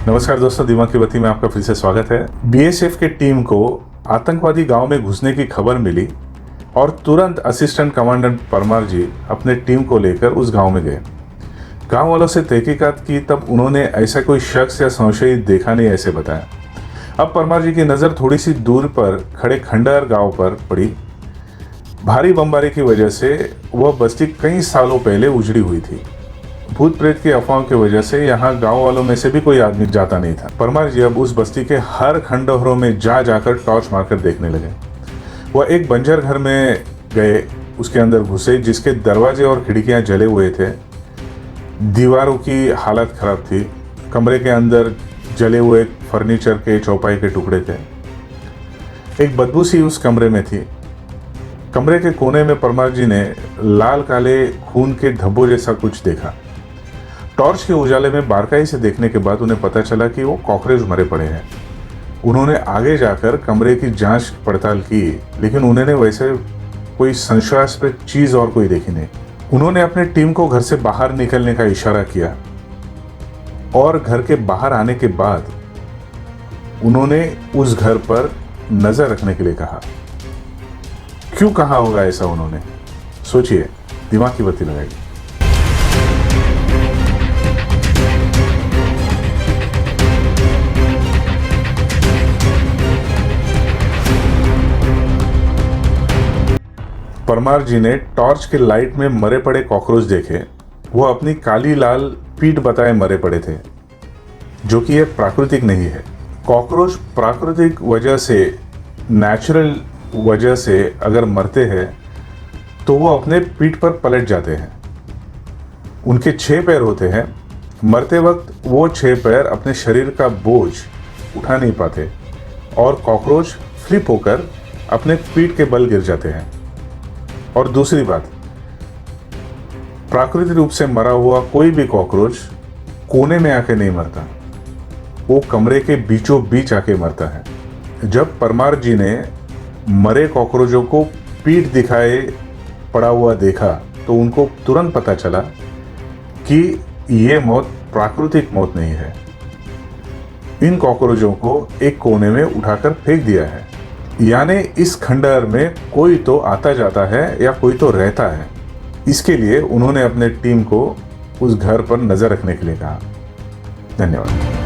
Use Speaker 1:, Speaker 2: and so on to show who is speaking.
Speaker 1: नमस्कार दोस्तों, दिमाग की बत्ती में आपका फिर से स्वागत है। बीएसएफ के टीम को आतंकवादी गांव में घुसने की खबर मिली और तुरंत असिस्टेंट कमांडेंट परमार जी अपने टीम को लेकर उस गांव में गए। गांव वालों से तहकीकात की, तब उन्होंने ऐसा कोई शख्स या संशयी देखा नहीं, ऐसे बताया। अब परमार जी की नज़र थोड़ी सी दूर पर खड़े खंडहर गांव पर पड़ी। भारी बमबारी की वजह से वह बस्ती कई सालों पहले उजड़ी हुई थी। भूत प्रेत की अफवाहों की वजह से यहाँ गांव वालों में से भी कोई आदमी जाता नहीं था। परमार जी अब उस बस्ती के हर खंडहरों में जाकर टॉर्च मारकर देखने लगे। वह एक बंजर घर में गए, उसके अंदर घुसे जिसके दरवाजे और खिड़कियां जले हुए थे। दीवारों की हालत खराब थी। कमरे के अंदर जले हुए फर्नीचर के चौपाई के टुकड़े थे। एक बदबू सी उस कमरे में थी। कमरे के कोने में परमार जी ने लाल काले खून के धब्बों जैसा कुछ देखा। टॉर्च के उजाले में बारकाई से देखने के बाद उन्हें पता चला कि वो कॉकरोच मरे पड़े हैं। उन्होंने आगे जाकर कमरे की जांच पड़ताल की, लेकिन उन्होंने वैसे कोई संशयास्पद चीज और कोई देखी नहीं। उन्होंने अपने टीम को घर से बाहर निकलने का इशारा किया और घर के बाहर आने के बाद उन्होंने उस घर पर नजर रखने के लिए कहा। क्यों कहा होगा ऐसा उन्होंने? सोचिए, दिमाग की बत्ती लगाइए। परमार जी ने टॉर्च के लाइट में मरे पड़े कॉकरोच देखे। वो अपनी काली लाल पीठ बताए मरे पड़े थे, जो कि यह प्राकृतिक नहीं है। कॉकरोच प्राकृतिक वजह से, नेचुरल वजह से अगर मरते हैं तो वो अपने पीठ पर पलट जाते हैं। उनके 6 पैर होते हैं। मरते वक्त वो 6 पैर अपने शरीर का बोझ उठा नहीं पाते और कॉकरोच फ्लिप होकर अपने पीठ के बल गिर जाते हैं। और दूसरी बात, प्राकृतिक रूप से मरा हुआ कोई भी कॉकरोच कोने में आके नहीं मरता, वो कमरे के बीचों बीच आके मरता है। जब परमार जी ने मरे कॉकरोचों को पीठ दिखाए पड़ा हुआ देखा तो उनको तुरंत पता चला कि ये मौत प्राकृतिक मौत नहीं है। इन कॉकरोचों को एक कोने में उठाकर फेंक दिया है, यानी इस खंडहर में कोई तो आता जाता है या कोई तो रहता है। इसके लिए उन्होंने अपने टीम को उस घर पर नजर रखने के लिए कहा। धन्यवाद।